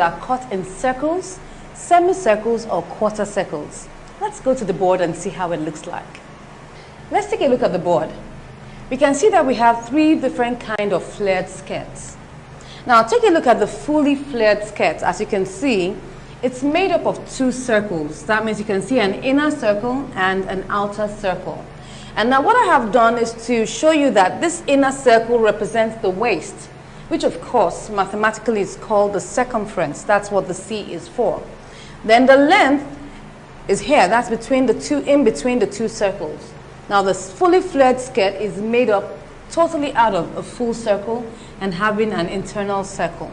are cut in circles, semicircles, or quarter circles. Let's go to the board and see how it looks like. Let's take a look at the board. We can see that we have 3 different kinds of flared skirts. Now take a look at the fully flared skirt. As you can see, it's made up of 2 circles. That means you can see an inner circle and an outer circle. And now what I have done is to show you that this inner circle represents the waist, which of course mathematically is called the circumference. That's what the C is for. Then the length is here. That's between the 2, in between the 2 circles. Now the fully flared skirt is made up totally out of a full circle and having an internal circle.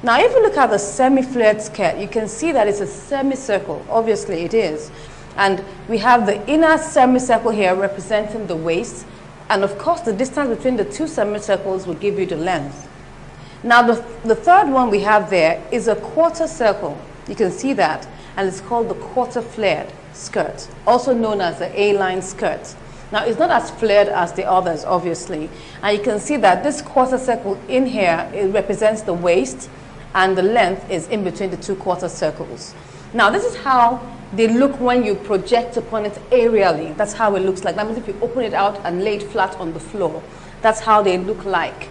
Now if you look at the semi-flared skirt, you can see that it's a semicircle. Obviously it is. And we have the inner semicircle here representing the waist. And of course the distance between the 2 semicircles will give you the length. Now the third one we have there is a quarter circle. You can see that. And it's called the quarter flared skirt, also known as the A-line skirt. Now it's not as flared as the others, obviously. And you can see that this quarter circle in here, it represents the waist, and the length is in between the 2 quarter circles. Now this is how they look when you project upon it aerially. That's how it looks like. That means if you open it out and lay it flat on the floor, that's how they look like.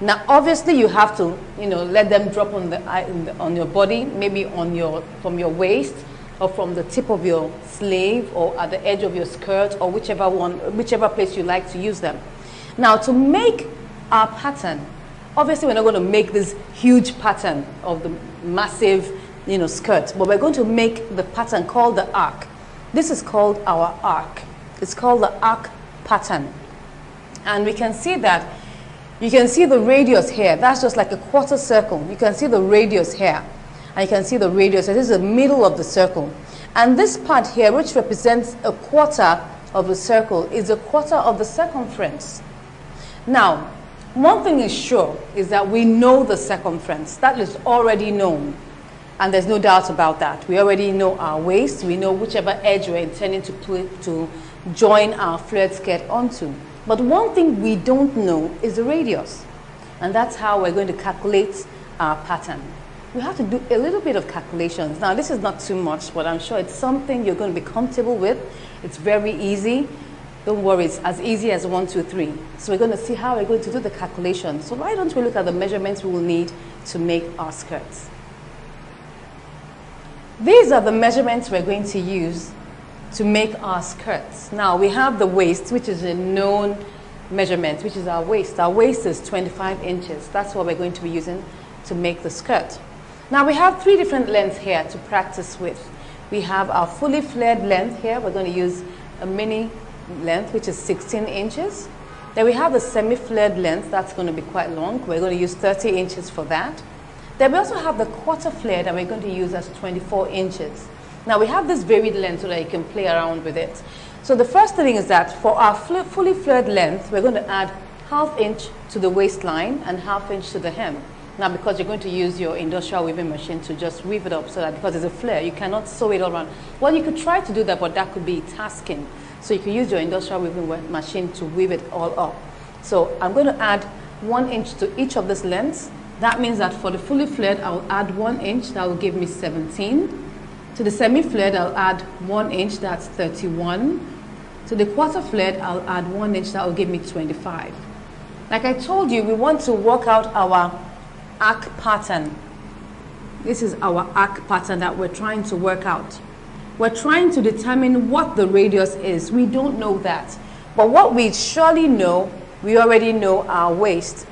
Now obviously you have to, let them drop on your body, maybe from your waist, or from the tip of your sleeve, or at the edge of your skirt, or whichever place you like to use them. Now to make our pattern, obviously we're not going to make this huge pattern of the massive skirt, but we're going to make the pattern called the arc. This is called our arc. It's called the arc pattern. And we can see that, you can see the radius here. That's just like a quarter circle. You can see the radius here. And you can see the radius. This is the middle of the circle. And this part here, which represents a quarter of the circle, is a quarter of the circumference. Now, one thing is sure is that we know the circumference. That is already known. And there's no doubt about that. We already know our waist. We know whichever edge we're intending to join our flared skirt onto. But one thing we don't know is the radius. And that's how we're going to calculate our pattern. We have to do a little bit of calculations. Now this is not too much, but I'm sure it's something you're going to be comfortable with. It's very easy. Don't worry, it's as easy as 1, 2, 3. So we're going to see how we're going to do the calculations. So why don't we look at the measurements we will need to make our skirts. These are the measurements we're going to use to make our skirts. Now we have the waist, which is a known measurement, which is our waist. Our waist is 25 inches. That's what we're going to be using to make the skirt. Now we have 3 different lengths here to practice with. We have our fully flared length here. We're going to use a mini length, which is 16 inches. Then we have the semi-flared length. That's going to be quite long. We're going to use 30 inches for that. Then we also have the quarter flared that we're going to use as 24 inches. Now we have this varied length so that you can play around with it. So the first thing is that for our fully flared length, we're going to add ½ inch to the waistline and ½ inch to the hem. Now because you're going to use your industrial weaving machine to just weave it up, so that because it's a flare, you cannot sew it all around. Well, you could try to do that, but that could be tasking. So you can use your industrial weaving machine to weave it all up. So I'm going to add 1 inch to each of these lengths. That means that for the fully flared, I'll add 1 inch. That will give me 17. To the semi-flared, I'll add 1 inch. That's 31. To the quarter flared, I'll add 1 inch. That will give me 25. Like I told you, we want to work out our arc pattern. This is our arc pattern that we're trying to work out. We're trying to determine what the radius is. We don't know that. But what we surely know, we already know our waist.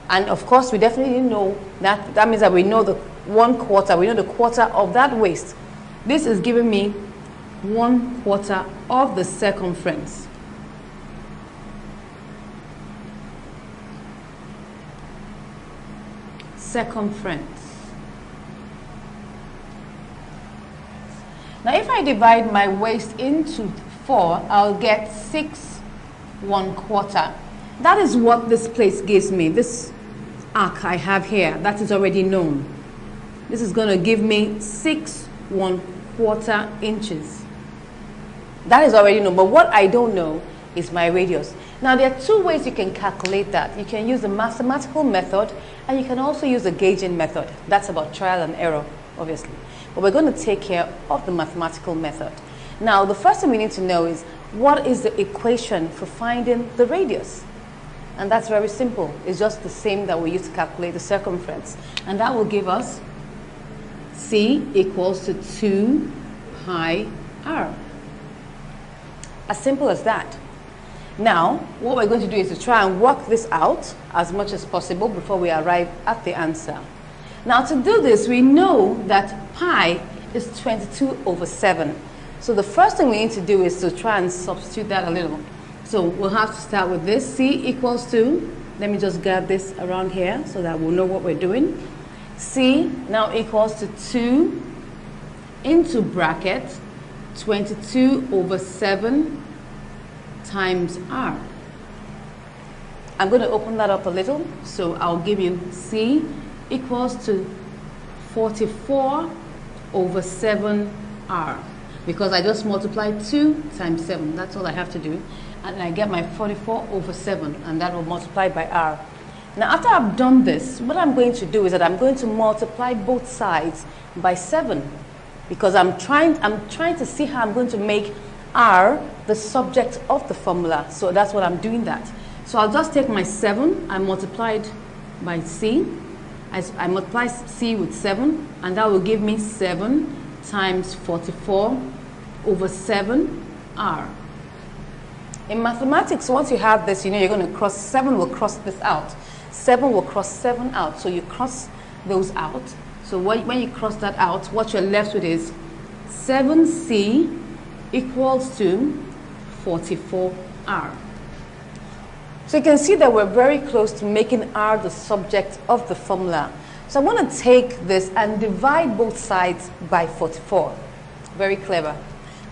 And of course, we definitely know that. That means that we know the 1/4. We know the quarter of that waist. This is giving me 1/4 of the circumference. Circumference. Now if I divide my waist into 4, I'll get 6 1/4. That is what this place gives me. This arc I have here, that is already known. This is going to give me 6 1/4 inches. That is already known, but what I don't know is my radius. Now there are two ways you can calculate that. You can use the mathematical method and you can also use the gauging method. That's about trial and error, obviously. But we're going to take care of the mathematical method. Now the first thing we need to know is what is the equation for finding the radius? And that's very simple. It's just the same that we use to calculate the circumference. And that will give us C equals to 2 pi r. As simple as that. Now, what we're going to do is to try and work this out as much as possible before we arrive at the answer. Now, to do this, we know that pi is 22/7. So the first thing we need to do is to try and substitute that a little. So we'll have to start with this. C equals to, let me just get this around here so that we'll know what we're doing. C now equals to 2 into bracket 22/7 times r. I'm going to open that up a little, so I'll give you C equals to 44/7r, because I just multiplied 2 times 7. That's all I have to do. And I get my 44/7, and that will multiply by r. Now, after I've done this, what I'm going to do is that I'm going to multiply both sides by 7, because I'm trying to see how I'm going to make r the subject of the formula. So that's what I'm doing that. So I'll just take my 7, I multiplied by C. I multiply C with 7, and that will give me 7 times 44/7r. In mathematics, once you have this, you know you're going to cross, 7 will cross this out. 7 will cross 7 out, so you cross those out. So when you cross that out, what you're left with is 7C equals to 44r. So you can see that we're very close to making r the subject of the formula. So I want to take this and divide both sides by 44. Very clever.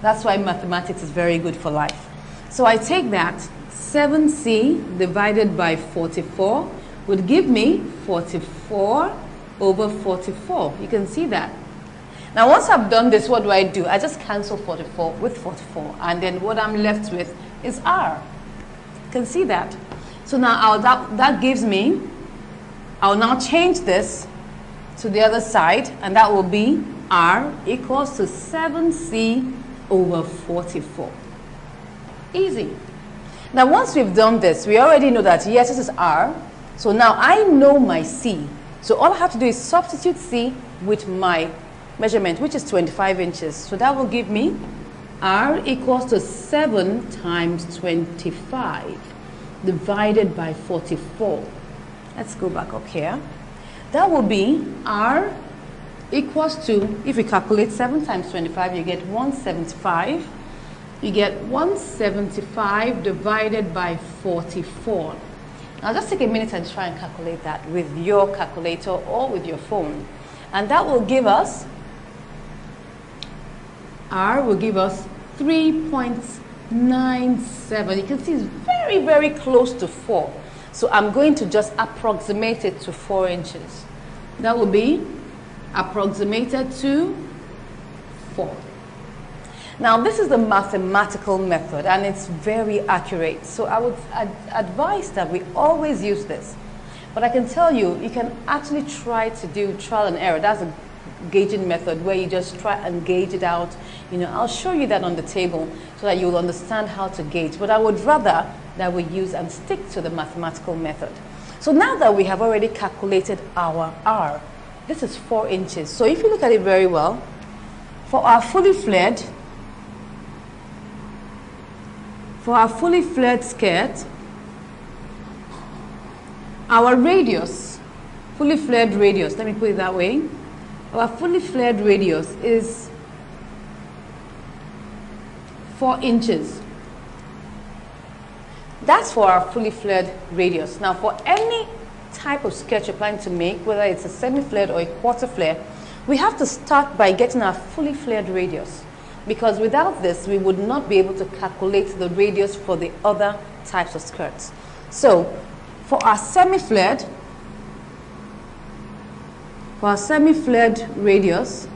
That's why mathematics is very good for life. So I take that, 7C divided by 44 would give me 44/44. You can see that. Now once I've done this, what do? I just cancel 44 with 44, and then what I'm left with is r. You can see that. So now that gives me, I'll now change this to the other side, and that will be r equals to 7C/44. Easy. Now once we've done this, we already know that yes, this is r. So now I know my C. So all I have to do is substitute C with my measurement, which is 25 inches. So that will give me r equals to 7 times 25 divided by 44. Let's go back up here. That will be r equals to, if we calculate 7 times 25, you get 175. You get 175 divided by 44. Now just take a minute and try and calculate that with your calculator or with your phone. And that will give us, r will give us 3.97. You can see it's very, very close to 4. So I'm going to just approximate it to 4 inches. That will be approximated to 4. Now this is the mathematical method, and it's very accurate. So I would advise that we always use this. But I can tell you, you can actually try to do trial and error. That's a gauging method where you just try and gauge it out. You know, I'll show you that on the table so that you'll understand how to gauge. But I would rather that we use and stick to the mathematical method. So now that we have already calculated our r, this is 4 inches. So if you look at it very well, for our fully flared skirt, our radius, fully flared radius, let me put it that way, our fully flared radius is 4 inches. That's for our fully flared radius. Now for any type of skirt you're planning to make, whether it's a semi-flared or a quarter flare, we have to start by getting our fully flared radius. Because without this, we would not be able to calculate the radius for the other types of skirts. So for our semi-flared radius,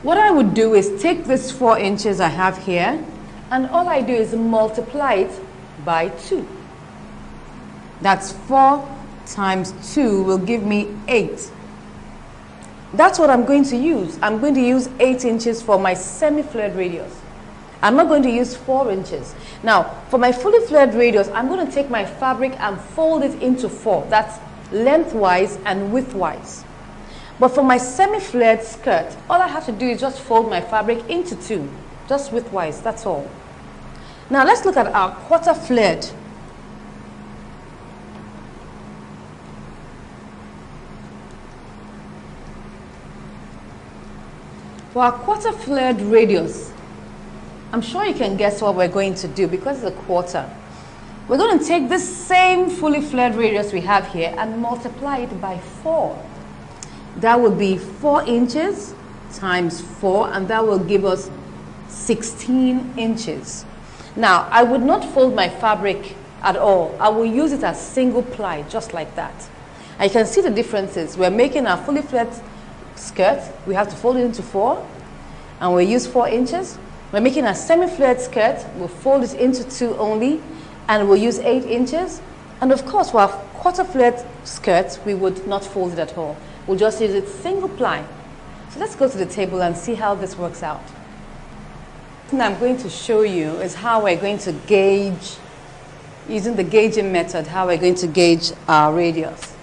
what I would do is take this 4 inches I have here And all I do is multiply it by 2. That's 4 times 2 will give me 8. That's what I'm going to use. I'm going to use 8 inches for my semi-flared radius. I'm not going to use 4 inches. Now, for my fully flared radius, I'm going to take my fabric and fold it into 4. That's lengthwise and widthwise. But for my semi-flared skirt, all I have to do is just fold my fabric into 2, just widthwise, that's all. Now let's look at our quarter flared. For our quarter flared radius, I'm sure you can guess what we're going to do because it's a quarter. We're going to take this same fully flared radius we have here and multiply it by 4. That would be 4 inches times 4, and that will give us 16 inches. Now, I would not fold my fabric at all. I will use it as single ply, just like that. And you can see the differences. We're making our fully flared skirt. We have to fold it into 4, and we'll use 4 inches. We're making a semi-flared skirt. We'll fold it into 2 only, and we'll use 8 inches. And of course, for our quarter flared skirt, we would not fold it at all. We'll just use it single ply. So let's go to the table and see how this works out. What I'm going to show you is how we're going to gauge, using the gauging method, how we're going to gauge our radius.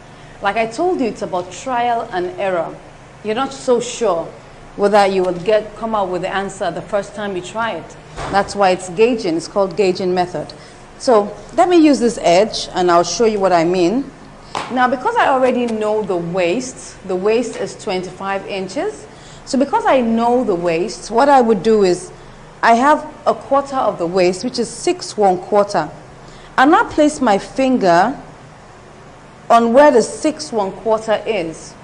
Like I told you, it's about trial and error. You're not so sure whether you will come out with the answer the first time you try it. That's why it's gauging. It's called gauging method. So let me use this edge and I'll show you what I mean. Now, because I already know the waist is 25 inches. So because I know the waist, what I would do is I have a quarter of the waist, which is 6 1/4. And I place my finger on where the 6 1/4 is.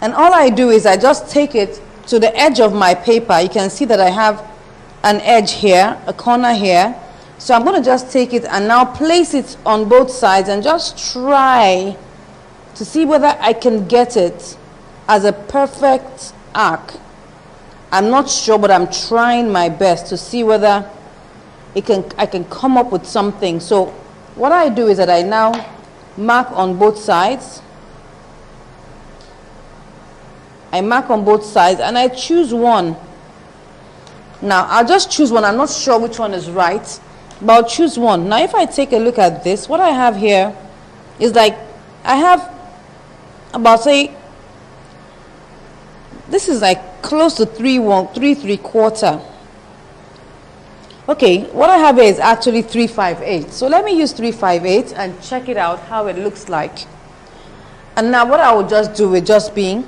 And all I do is I just take it to the edge of my paper. You can see that I have an edge here, a corner here. So I'm going to just take it and now place it on both sides and just try to see whether I can get it as a perfect arc. I'm not sure, but I'm trying my best to see whether I can come up with something. So what I do is that I now mark on both sides. I mark on both sides and I choose one. Now I'll just choose one. I'm not sure which one is right, but I'll choose one. Now if I take a look at this, what I have here is like I have about, say, this is like close to 3 3/4. Okay, what I have here is actually 3/5/8. So let me use 3/5/8 and check it out how it looks like. And now what I will just do with just being,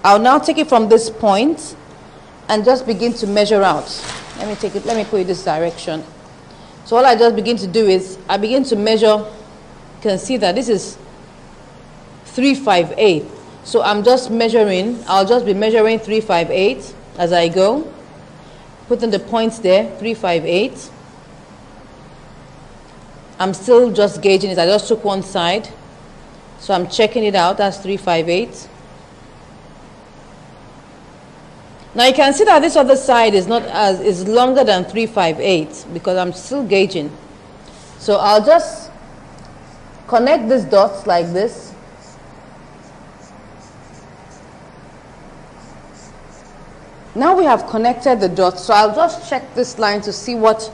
I'll now take it from this point and just begin to measure out. Let me put it this direction. So all I just begin to do is I begin to measure. You can see that this is 3/5/8. So I'm just measuring. I'll just be measuring 3/5/8 as I go. Putting the points there, 3/5/8. I'm still just gauging it. I just took one side. So I'm checking it out. That's 3/5/8. Now you can see that this other side is longer than 3/5/8 because I'm still gauging. So I'll just connect these dots like this. Now we have connected the dots, so I'll just check this line to see what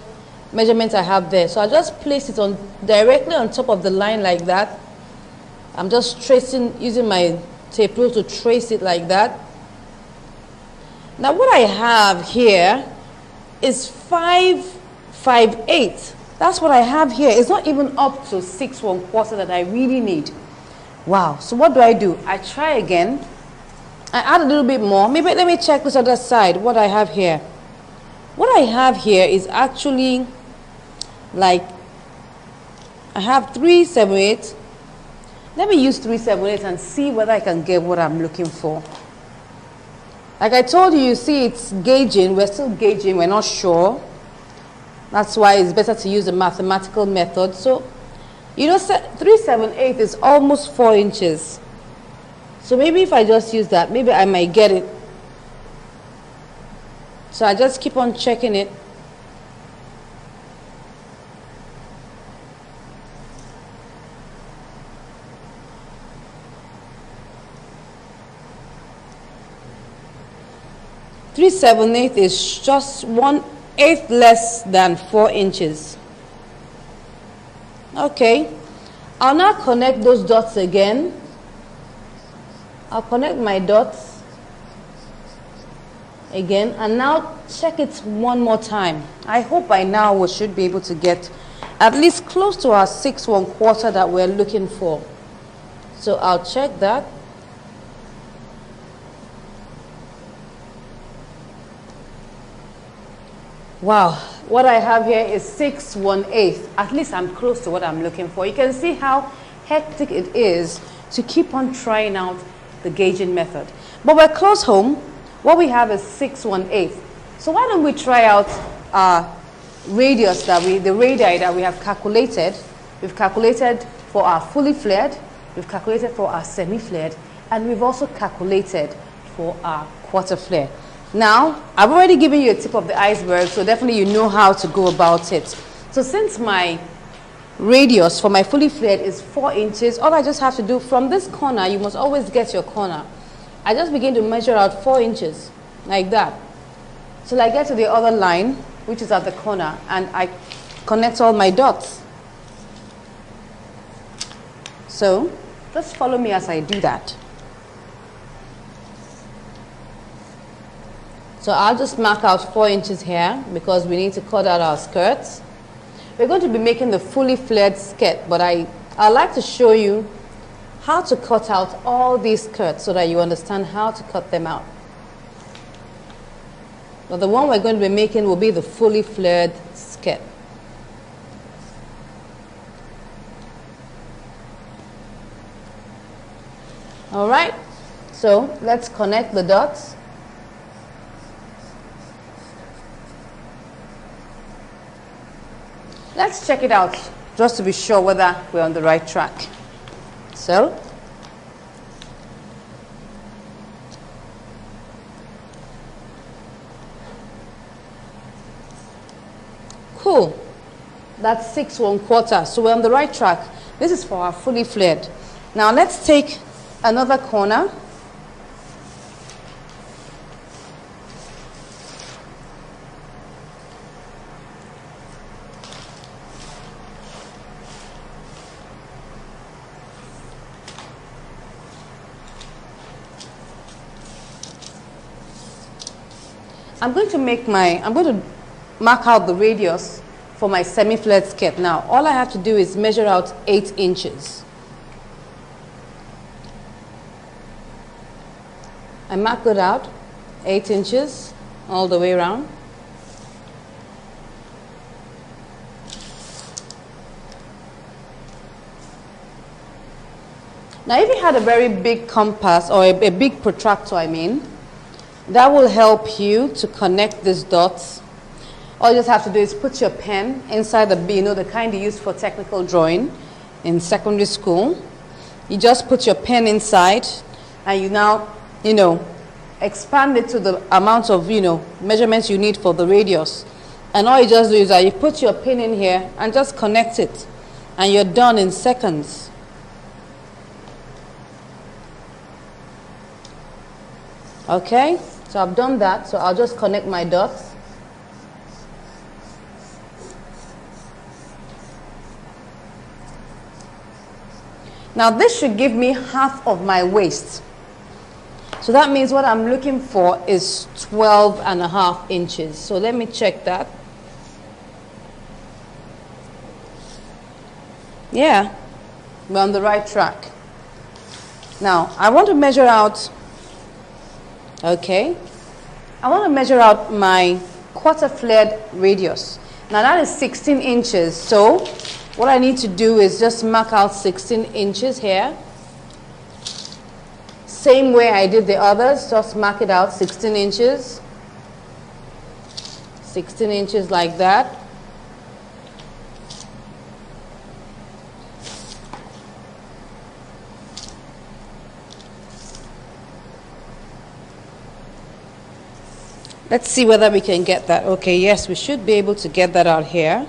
measurement I have there. So I'll just place it directly on top of the line like that. I'm just tracing, using my tape rule to trace it like that. Now what I have here is 5/5/8. That's what I have here. It's not even up to 6 1/4 that I really need. Wow. So what do? I try again. I add a little bit more. Maybe let me check this other side, what I have here. What I have here is actually like, I have 3/7/8. Let me use 3/7/8 and see whether I can get what I'm looking for. Like I told you, you see it's gauging. We're still gauging. We're not sure. That's why it's better to use a mathematical method. So, 3/7/8 is almost 4 inches. So maybe if I just use that, maybe I might get it. So I just keep on checking it. 3/7 is just 1/8 less than 4 inches. Okay, I'll now connect those dots again. I'll connect my dots again and now check it one more time. I hope by now we should be able to get at least close to our 6 1/4 that we're looking for. So I'll check that. Wow, what I have here is 6 1/8. At least I'm close to what I'm looking for. You can see how hectic it is to keep on trying out the gauging method. But we're close home. What we have is 6 1/8. So why don't we try out our radius the radii that we have calculated. We've calculated for our fully flared, we've calculated for our semi-flared, and we've also calculated for our quarter flare. Now, I've already given you a tip of the iceberg, so definitely you know how to go about it. So since my radius for my fully flared is 4 inches, all I just have to do from this corner, you must always get your corner. I just begin to measure out 4 inches, like that. Till I get to the other line, which is at the corner, and I connect all my dots. So, just follow me as I do that. So I'll just mark out 4 inches here because we need to cut out our skirts. We're going to be making the fully flared skirt, but I'd like to show you how to cut out all these skirts so that you understand how to cut them out. But the one we're going to be making will be the fully flared skirt. All right, so let's connect the dots. Let's check it out just to be sure whether we're on the right track. So, cool. That's 6 1/4. So we're on the right track. This is for our fully flared. Now let's take another corner. I'm going to mark out the radius for my semi-flared skirt. Now, all I have to do is measure out 8 inches. I mark it out, 8 inches all the way around. Now, if you had a very big compass or a big protractor, that will help you to connect these dots. All you just have to do is put your pen inside the kind you use for technical drawing in secondary school. You just put your pen inside and you now, expand it to the amount of, measurements you need for the radius. And all you just do is that you put your pin in here and just connect it. And you're done in seconds. Okay, so I've done that, so I'll just connect my dots. Now this should give me half of my waist. So that means what I'm looking for is 12.5 inches. So let me check that. Yeah, we're on the right track. Now I want to measure out. Okay, I want to measure out my quarter flared radius. Now that is 16 inches. So what I need to do is just mark out 16 inches here. Same way I did the others, just mark it out 16 inches. 16 inches like that. Let's see whether we can get that. Okay, yes, we should be able to get that out here.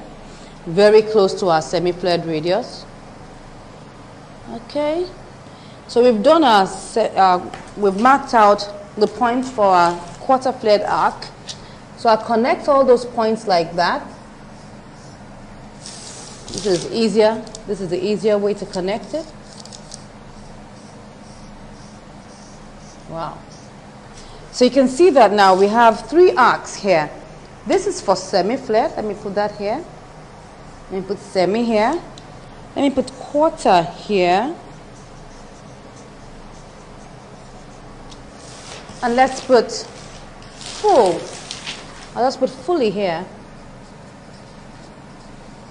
Very close to our semi-flared radius. Okay, so we've done we've marked out the point for our quarter flared arc. So I connect all those points like that. This is easier. This is the easier way to connect it. Wow. So you can see that now we have 3 arcs here. This is for semi-flared. Let me put that here. Let me put semi here. Let me put quarter here. And let's put full. I'll just put fully here.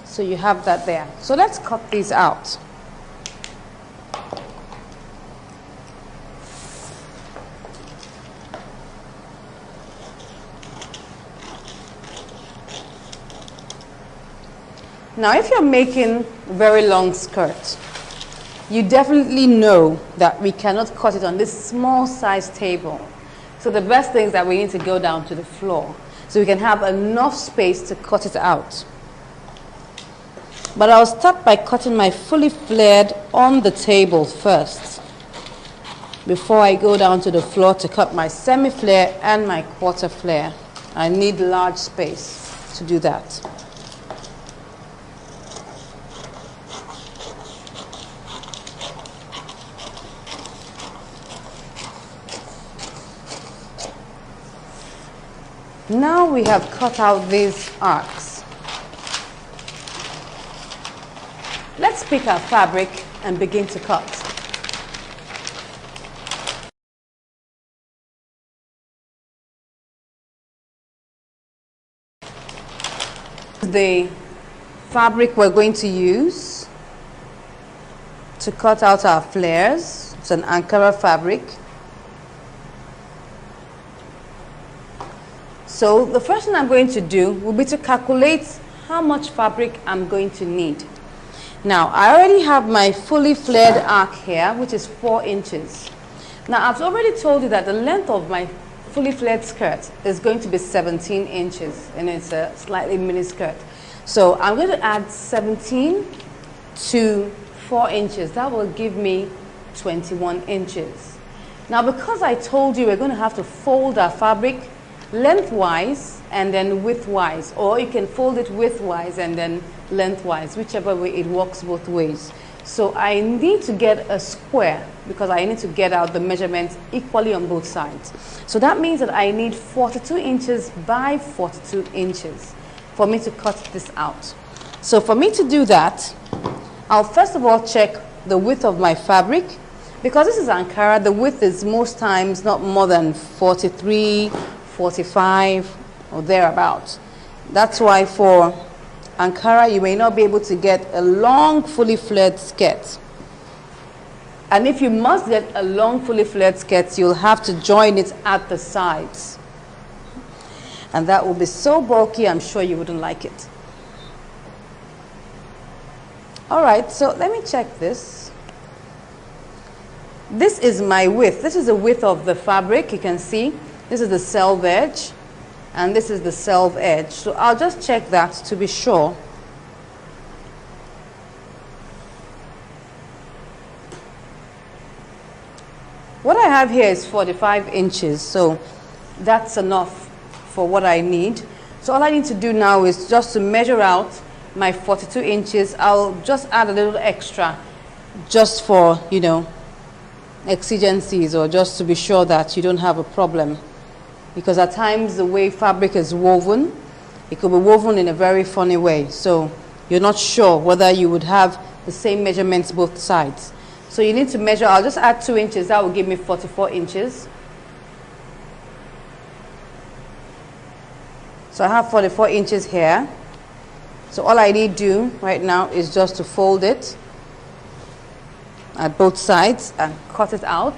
So you have that there. So let's cut these out. Now, if you're making a very long skirt, you definitely know that we cannot cut it on this small size table. So the best thing is that we need to go down to the floor so we can have enough space to cut it out. But I'll start by cutting my fully flared on the table first before I go down to the floor to cut my semi-flare and my quarter flare. I need large space to do that. Now we have cut out these arcs. Let's pick our fabric and begin to cut. The fabric we're going to use to cut out our flares. It's an Ankara fabric. So the first thing I'm going to do will be to calculate how much fabric I'm going to need. Now, I already have my fully flared arc here, which is 4 inches. Now, I've already told you that the length of my fully flared skirt is going to be 17 inches, and it's a slightly mini skirt. So I'm going to add 17 to 4 inches. That will give me 21 inches. Now, because I told you we're going to have to fold our fabric lengthwise and then widthwise, or you can fold it widthwise and then lengthwise, whichever way it works both ways. So I need to get a square because I need to get out the measurements equally on both sides. So that means that I need 42 inches by 42 inches for me to cut this out. So for me to do that, I'll first of all check the width of my fabric. Because this is Ankara, the width is most times not more than 43, 45 or thereabouts. That's why for Ankara you may not be able to get a long fully flared skirt. And if you must get a long fully flared skirt, you'll have to join it at the sides. And that will be so bulky, I'm sure you wouldn't like it. Alright, so let me check this. This is my width. This is the width of the fabric, you can see. This is the selve edge, and this is the selve edge. So I'll just check that to be sure. What I have here is 45 inches, so that's enough for what I need. So all I need to do now is just to measure out my 42 inches. I'll just add a little extra just for, you know, exigencies, or just to be sure that you don't have a problem. Because at times the way fabric is woven, it could be woven in a very funny way. So you're not sure whether you would have the same measurements both sides. So you need to measure. I'll just add 2 inches. That will give me 44 inches. So I have 44 inches here. So all I need to do right now is just to fold it at both sides and cut it out.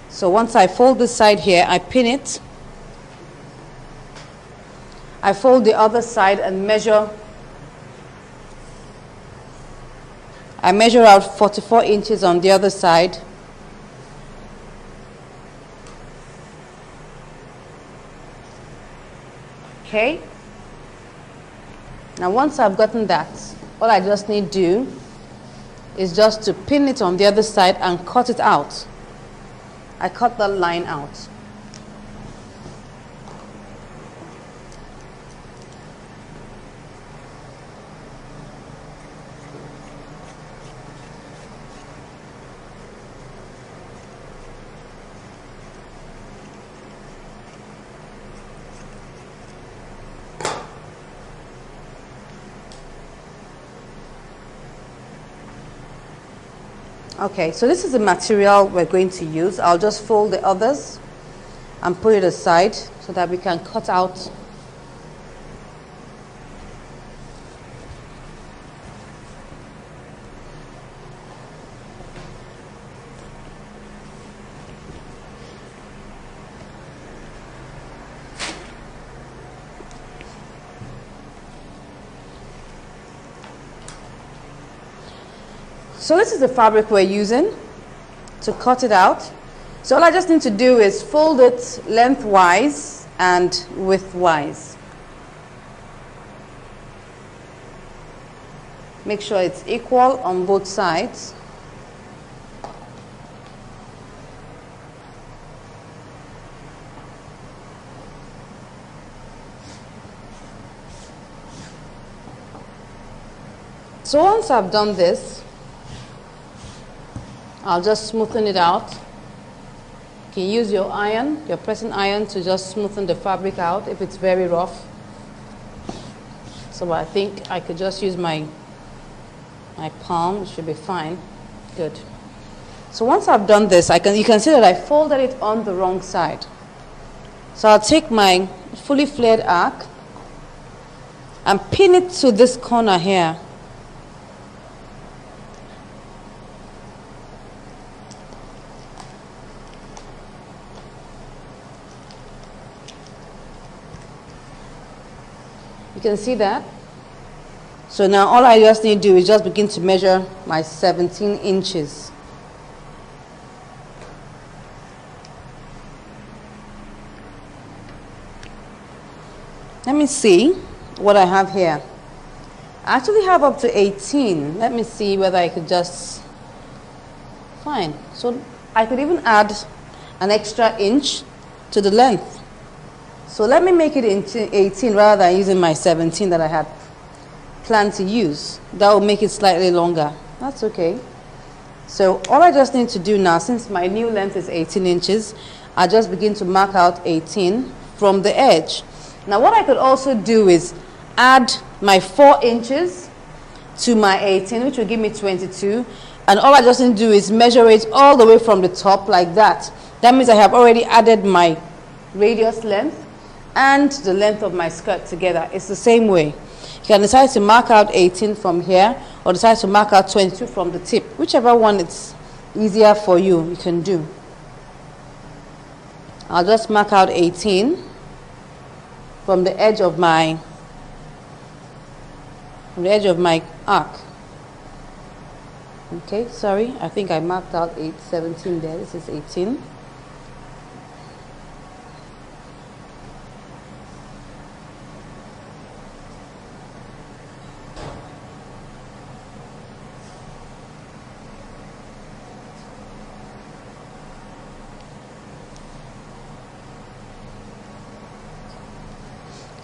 So once I fold this side here, I pin it. I fold the other side and measure. I measure out 44 inches on the other side. Okay. Now once I've gotten that, all I just need to do is just to pin it on the other side and cut it out. I cut that line out. Okay, so this is the material we're going to use. I'll just fold the others and put it aside so that we can cut out . So this is the fabric we're using to cut it out. So all I just need to do is fold it lengthwise and widthwise. Make sure it's equal on both sides. So once I've done this, I'll just smoothen it out. You can use your iron, your pressing iron, to just smoothen the fabric out if it's very rough. So I think I could just use my palm. It should be fine. Good. So once I've done this, you can see that I folded it on the wrong side. So I'll take my fully flared arc and pin it to this corner here. You can see that. So now all I just need to do is just begin to measure my 17 inches. Let me see what I have here. I actually have up to 18. Let me see whether I could just... Fine. So I could even add an extra inch to the length. So let me make it into 18 rather than using my 17 that I had planned to use. That will make it slightly longer. That's okay. So all I just need to do now, since my new length is 18 inches, I just begin to mark out 18 from the edge. Now what I could also do is add my 4 inches to my 18, which will give me 22. And all I just need to do is measure it all the way from the top like that. That means I have already added my radius length and the length of my skirt together. It's the same way. You can decide to mark out 18 from here or decide to mark out 22 from the tip. Whichever one it's easier for you, you can do. I'll just mark out 18 from the edge of my arc. Okay, sorry, I think I marked out 17 there. This is 18.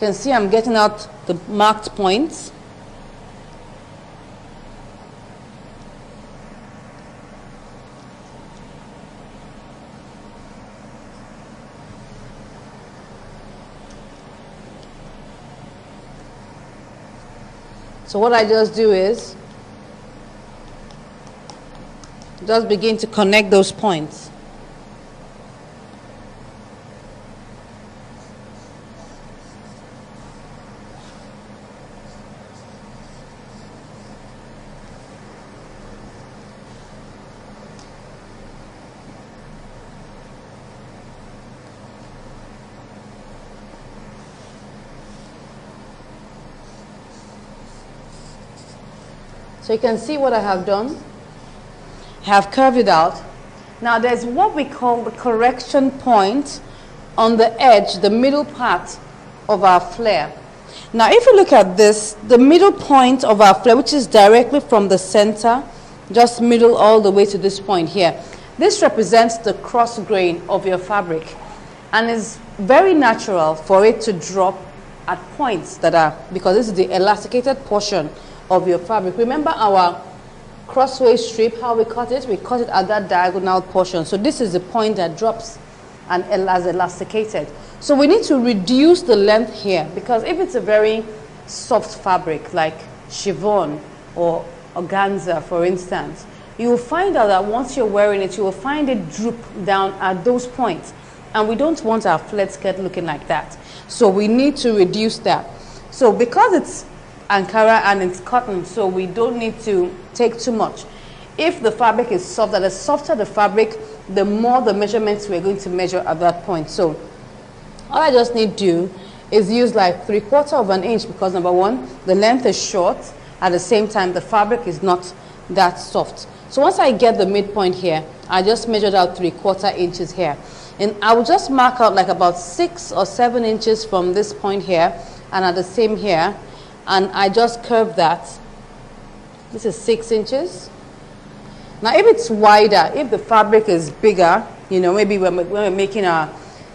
You can see I'm getting out the marked points. So what I just do is just begin to connect those points. So you can see what I have done. I have curved it out. Now there's what we call the correction point on the edge, the middle part of our flare. Now if you look at this, the middle point of our flare, which is directly from the center, just middle all the way to this point here, This represents the cross grain of your fabric, and it's very natural for it to drop at points that are, because this is the elasticated portion of your fabric. Remember our crossway strip, how we cut it? We cut it at that diagonal portion. So this is the point that drops and has elasticated. So we need to reduce the length here, because if it's a very soft fabric like chiffon or organza, for instance, you will find out that once you're wearing it, you will find it droop down at those points. And we don't want our flared skirt looking like that. So we need to reduce that. So because it's Ankara and it's cotton, so we don't need to take too much. If the fabric is soft, the softer the fabric, the more the measurements we're going to measure at that point. So all I just need to do is use like 3/4 of an inch, because number one, the length is short. At the same time, the fabric is not that soft. So once I get the midpoint here, I just measured out 3/4 inches here. And I will just mark out like about 6 or 7 inches from this point here, and at the same here, and I just curve that. This is 6 inches. Now if it's wider, if the fabric is bigger, you know, maybe when we're making our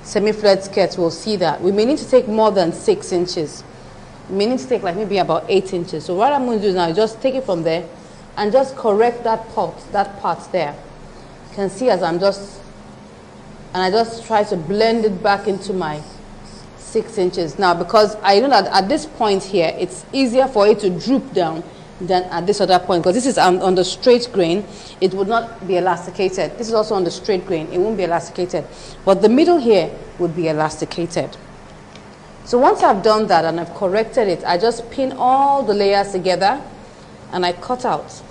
semi-flared skirts, we'll see that. We may need to take more than 6 inches. We may need to take like maybe about 8 inches. So what I'm going to do now is just take it from there and just correct that part there. You can see as I'm just, and I just try to blend it back into my 6 inches. Now, because I know that at this point here, it's easier for it to droop down than at this other point, because this is on the straight grain, it would not be elasticated. This is also on the straight grain, it won't be elasticated. But the middle here would be elasticated. So once I've done that and I've corrected it, I just pin all the layers together and I cut out.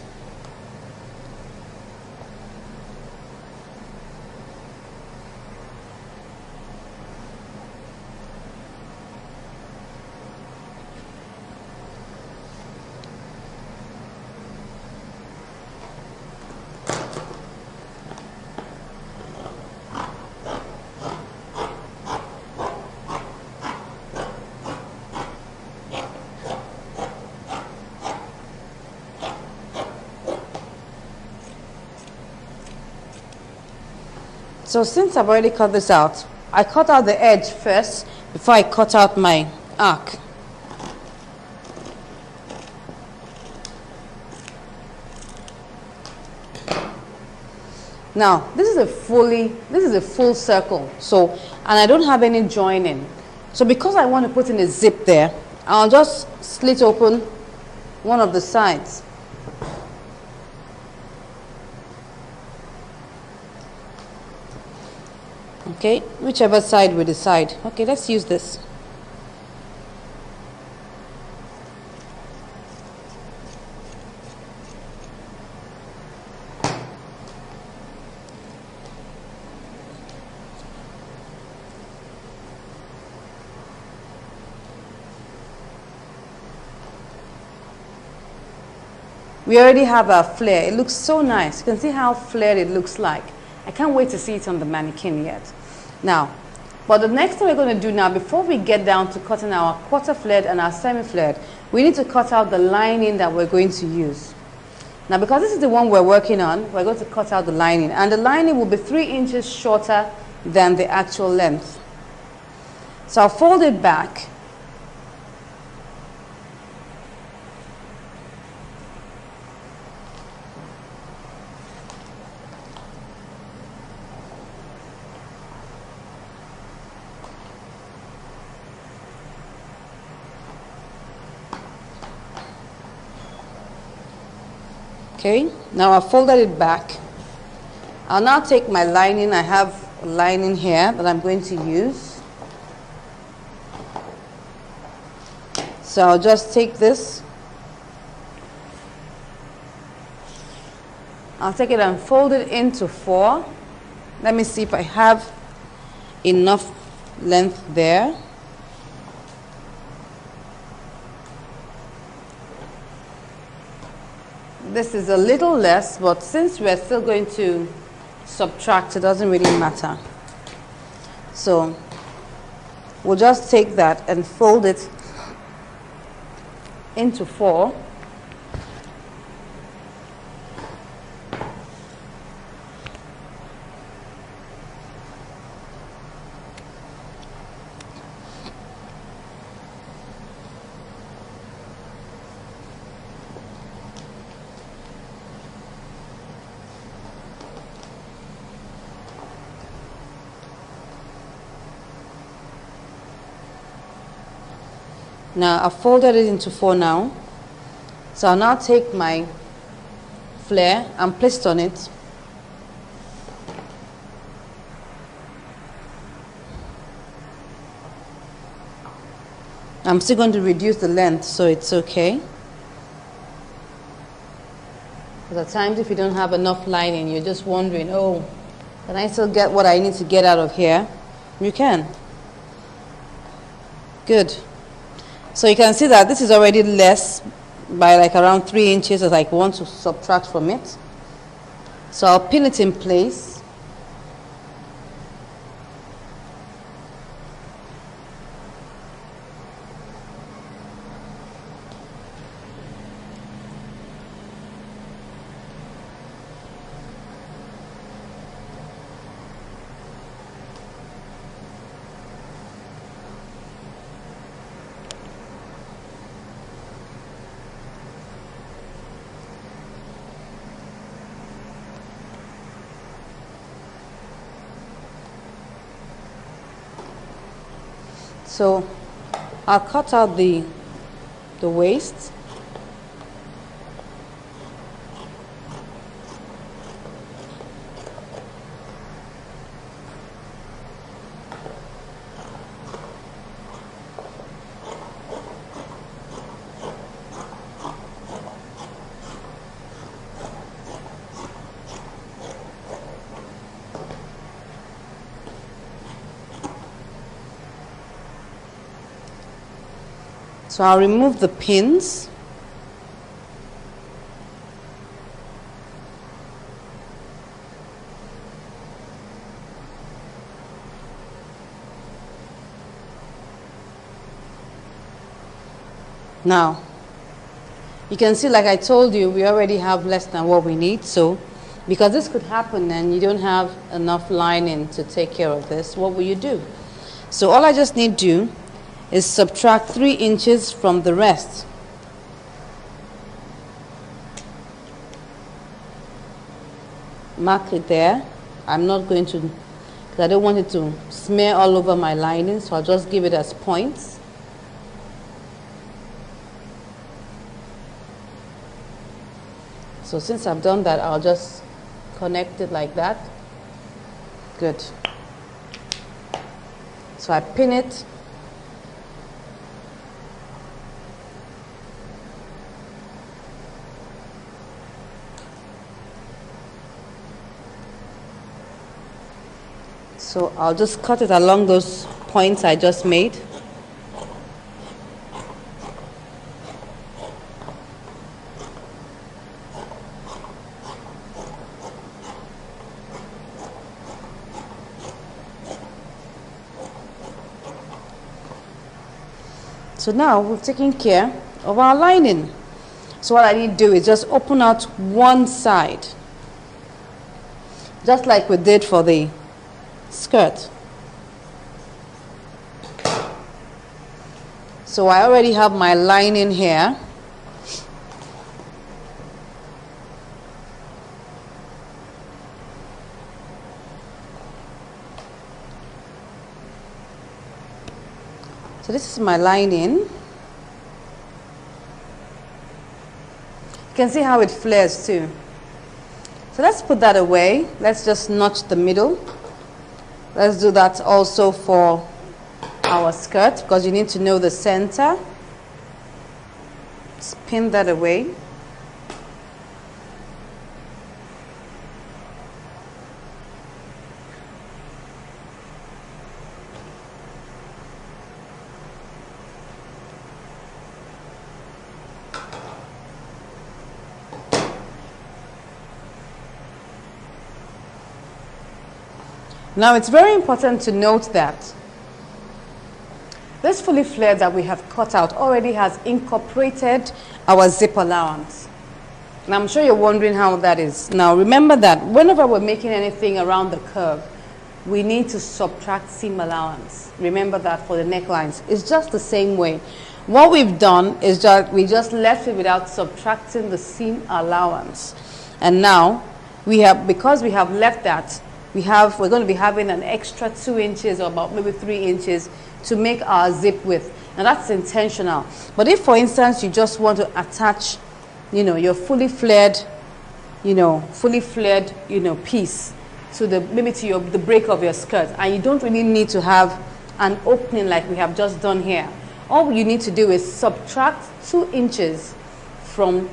So since I've already cut this out, I cut out the edge first before I cut out my arc. Now, this is a full circle. So, and I don't have any joining. So because I want to put in a zip there, I'll just slit open one of the sides. Okay, whichever side we decide. Okay, let's use this. We already have our flare. It looks so nice. You can see how flared it looks like. I can't wait to see it on the mannequin yet. Now, but the next thing we're going to do now, before we get down to cutting our quarter flared and our semi-flared, we need to cut out the lining that we're going to use. Now, because this is the one we're working on, we're going to cut out the lining. And the lining will be 3 inches shorter than the actual length. So I'll fold it back. Okay, now I've folded it back. I'll now take my lining. I have a lining here that I'm going to use. So I'll just take this. I'll take it and fold it into 4. Let me see if I have enough length there. This is a little less, but since we're still going to subtract, it doesn't really matter. So we'll just take that and fold it into 4. Now I've folded it into 4 now. So I'll now take my flare and place it on it. I'm still going to reduce the length so it's okay. Because at times if you don't have enough lining, you're just wondering, oh, can I still get what I need to get out of here? You can. Good. So you can see that this is already less by like around 3 inches as I want to subtract from it. So I'll pin it in place. So I'll cut out the waist. So I'll remove the pins. Now, you can see, like I told you, we already have less than what we need. So, because this could happen and you don't have enough lining to take care of this, what will you do? So all I just need to do is subtract 3 inches from the rest. Mark it there. I'm not going to, because I don't want it to smear all over my lining, so I'll just give it as points. So since I've done that, I'll just connect it like that. Good. So I pin it. So I'll just cut it along those points I just made. So now we've taken care of our lining. So what I need to do is just open out one side, just like we did for the skirt. So I already have my lining here. So this is my lining. You can see how it flares too. So let's put that away. Let's just notch the middle. Let's do that also for our skirt, because you need to know the center. Just pin that away. Now it's very important to note that this fully flared that we have cut out already has incorporated our zip allowance. And I'm sure you're wondering how that is. Now remember that whenever we're making anything around the curve, we need to subtract seam allowance. Remember that for the necklines. It's just the same way. What we've done is that we just left it without subtracting the seam allowance. And now we have, because we have left that, we're going to be having an extra 2 inches or about maybe 3 inches to make our zip width. Now that's intentional. But if, for instance, you just want to attach, your fully flared, piece to the break of your skirt, and you don't really need to have an opening like we have just done here. All you need to do is subtract 2 inches from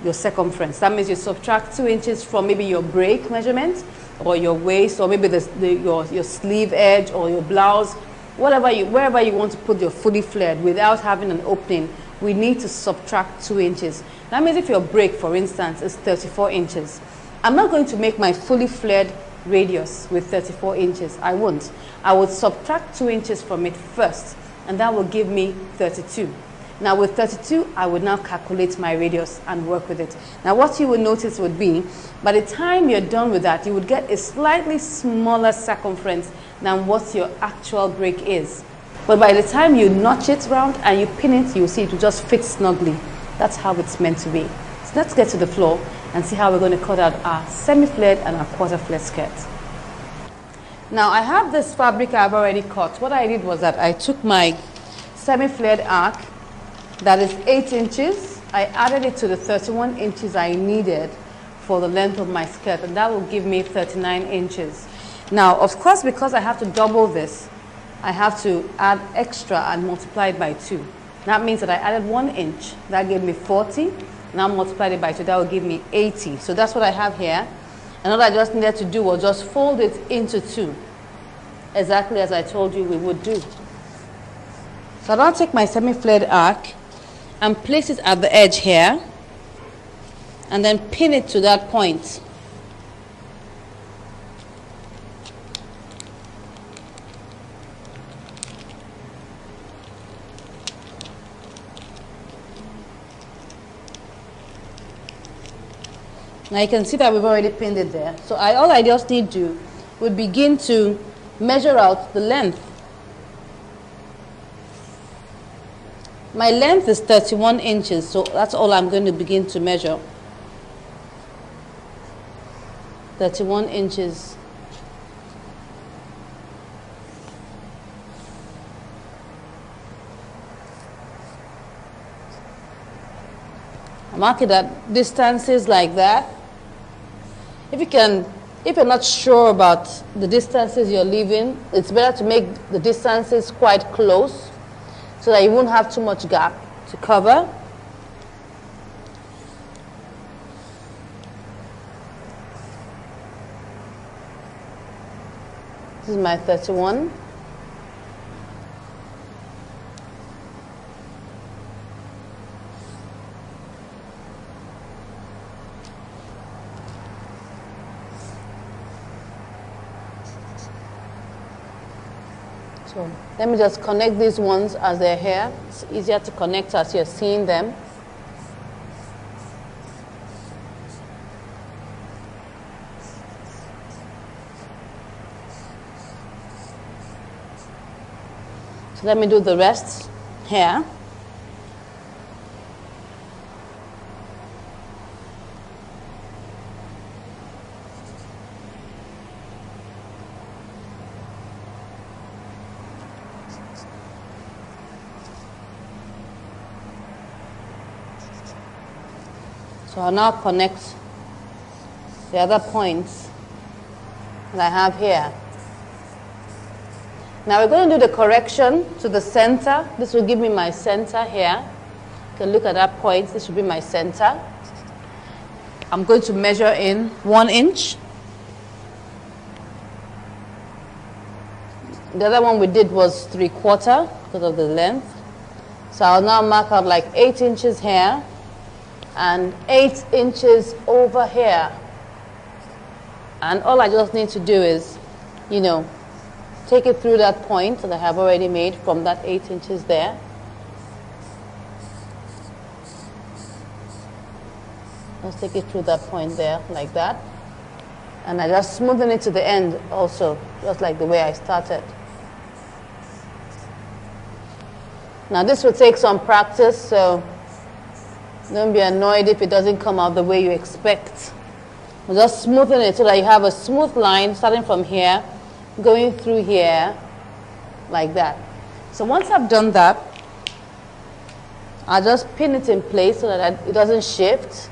your circumference. That means you subtract 2 inches from maybe your break measurement, or your waist, or maybe your sleeve edge, or your blouse, wherever you want to put your fully flared without having an opening. We need to subtract 2 inches. That means if your break, for instance, is 34 inches, I'm not going to make my fully flared radius with 34 inches. I won't. I would subtract 2 inches from it first, and that will give me 32. Now with 32, I would now calculate my radius and work with it. Now what you will notice would be, by the time you're done with that, you would get a slightly smaller circumference than what your actual break is. But by the time you notch it round and you pin it, you'll see it will just fit snugly. That's how it's meant to be. So let's get to the floor and see how we're going to cut out our semi-flared and our quarter-flared skirt. Now I have this fabric I've already cut. What I did was that I took my semi-flared arc, that is 8 inches. I added it to the 31 inches I needed for the length of my skirt, and that will give me 39 inches. Now, of course, because I have to double this, I have to add extra and multiply it by 2. That means that I added 1 inch. That gave me 40. Now multiplied it by 2. That will give me 80. So that's what I have here. And all I just needed to do was just fold it into 2, exactly as I told you we would do. So I'll now take my semi-flared arc and place it at the edge here, and then pin it to that point. Now you can see that we've already pinned it there. So all I just need to do would begin to measure out the length. My length is 31 inches, so that's all I'm going to begin to measure. 31 inches. I mark it at distances like that. If you're not sure about the distances you're leaving, it's better to make the distances quite close so that you won't have too much gap to cover. This is my 31. So let me just connect these ones as they're here. It's easier to connect as you're seeing them. So let me do the rest here. So I'll now connect the other points that I have here. Now we're going to do the correction to the center. This will give me my center here. You can look at that point. This should be my center. I'm going to measure in 1 inch. The other one we did was 3/4 because of the length. So I'll now mark out like 8 inches here and 8 inches over here. And all I just need to do is, take it through that point that I have already made from that 8 inches there. Let's take it through that point there, like that. And I just smoothen it to the end also, just like the way I started. Now this will take some practice, so don't be annoyed if it doesn't come out the way you expect. We'll just smoothen it so that you have a smooth line starting from here, going through here, like that. So once I've done that, I'll just pin it in place so that it doesn't shift.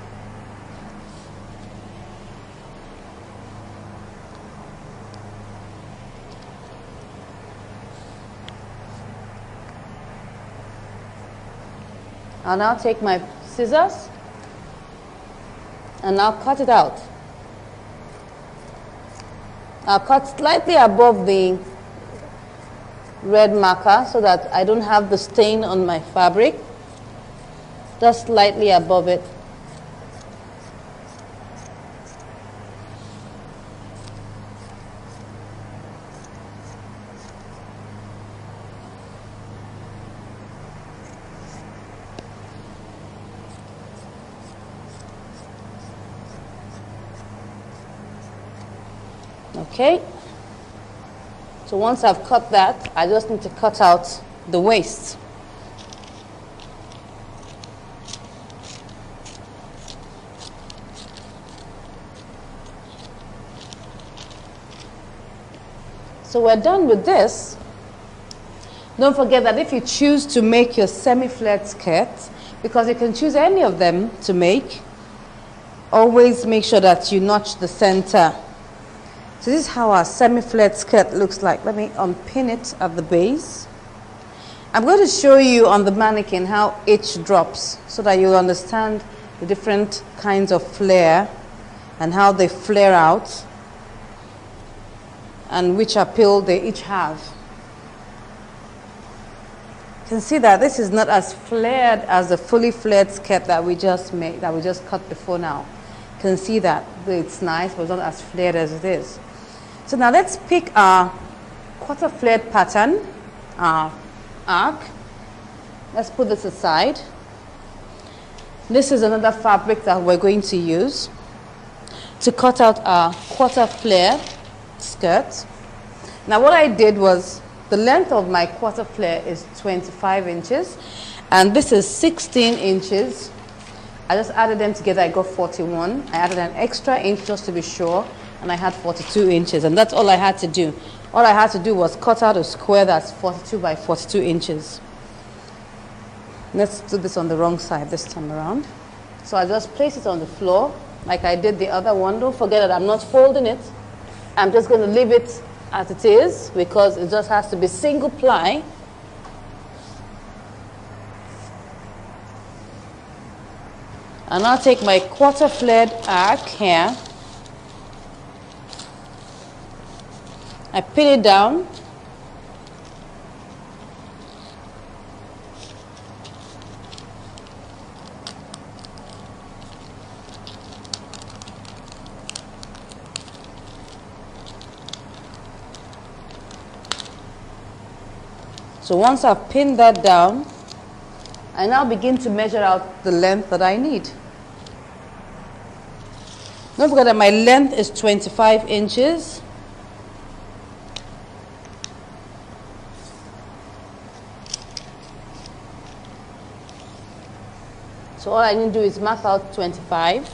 I'll now take my scissors and I'll cut it out. I'll cut slightly above the red marker so that I don't have the stain on my fabric. Just slightly above it. Okay, so once I've cut that, I just need to cut out the waist. So we're done with this. Don't forget that if you choose to make your semi-flared skirt, because you can choose any of them to make, always make sure that you notch the center. So this is how our semi-flared skirt looks like. Let me unpin it at the base. I'm going to show you on the mannequin how each drops so that you'll understand the different kinds of flare and how they flare out and which appeal they each have. You can see that this is not as flared as the fully flared skirt that we just made, that we just cut before now. You can see that it's nice, but it's not as flared as it is. So now let's pick our quarter flared pattern, our arc. Let's put this aside. This is another fabric that we're going to use to cut out our quarter flare skirt. Now what I did was, the length of my quarter flare is 25 inches and this is 16 inches. I just added them together, I got 41. I added an extra inch just to be sure, and I had 42 inches, and that's all I had to do. All I had to do was cut out a square that's 42 by 42 inches. Let's do this on the wrong side this time around. So I just place it on the floor like I did the other one. Don't forget that I'm not folding it. I'm just going to leave it as it is because it just has to be single ply. And I'll take my quarter flared arc here. I pin it down. So once I've pinned that down, I now begin to measure out the length that I need. Don't forget that my length is 25 inches. So all I need to do is mark out 25.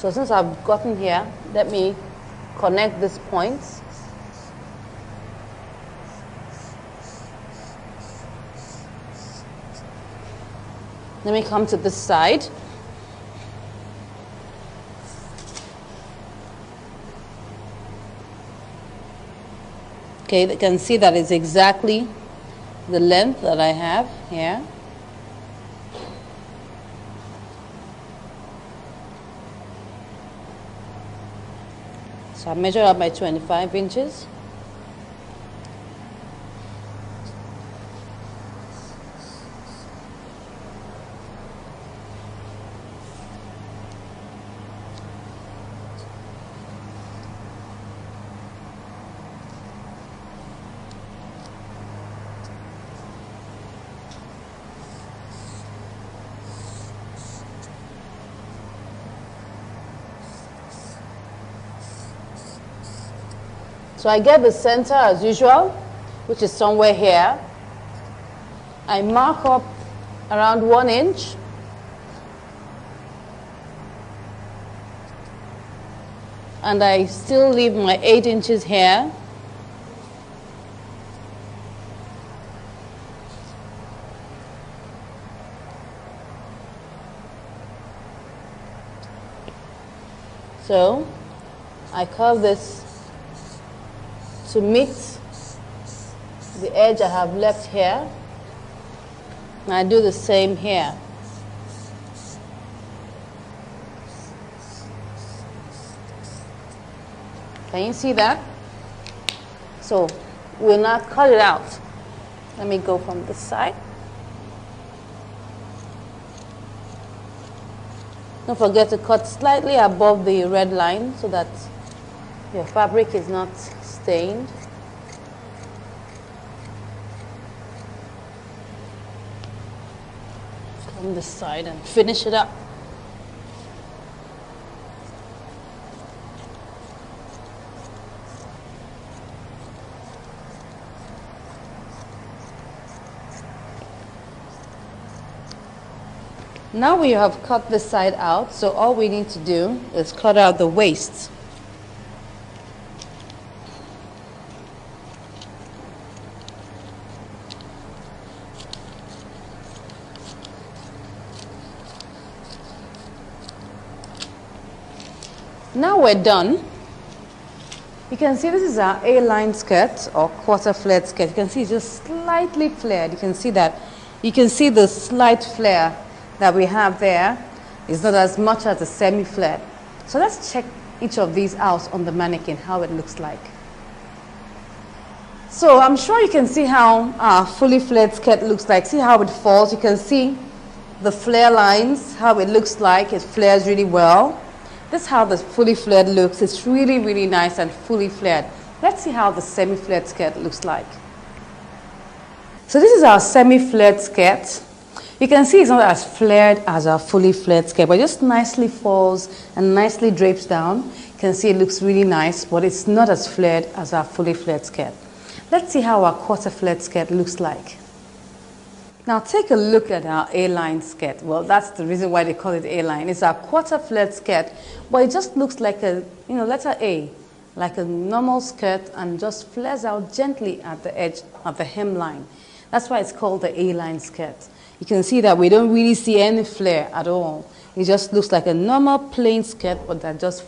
So since I've gotten here, let me connect these points. Let me come to this side. Okay, you can see that it's exactly the length that I have here. So I measure up my 25 inches. So I get the center as usual, which is somewhere here. I mark up around 1 inch. And I still leave my 8 inches here. So I curve this to meet the edge I have left here. And I do the same here. Can you see that? So we'll now cut it out. Let me go from this side. Don't forget to cut slightly above the red line so that your fabric is not stained. From this side and finish it up. Now we have cut this side out, so all we need to do is cut out the waist. Now we're done. You can see this is our A-line skirt or quarter flared skirt. You can see it's just slightly flared. You can see that. You can see the slight flare that we have there is not as much as a semi-flared. So let's check each of these out on the mannequin, how it looks like. So I'm sure you can see how our fully flared skirt looks like. See how it falls. You can see the flare lines, how it looks like. It flares really well. This is how the fully flared looks. It's really, really nice and fully flared. Let's see how the semi-flared skirt looks like. So this is our semi-flared skirt. You can see it's not as flared as our fully flared skirt, but it just nicely falls and nicely drapes down. You can see it looks really nice, but it's not as flared as our fully flared skirt. Let's see how our quarter flared skirt looks like. Now take a look at our A-line skirt. Well, that's the reason why they call it A-line. It's our quarter flared skirt, but it just looks like a, letter A, like a normal skirt, and just flares out gently at the edge of the hemline. That's why it's called the A-line skirt. You can see that we don't really see any flare at all. It just looks like a normal plain skirt, but that just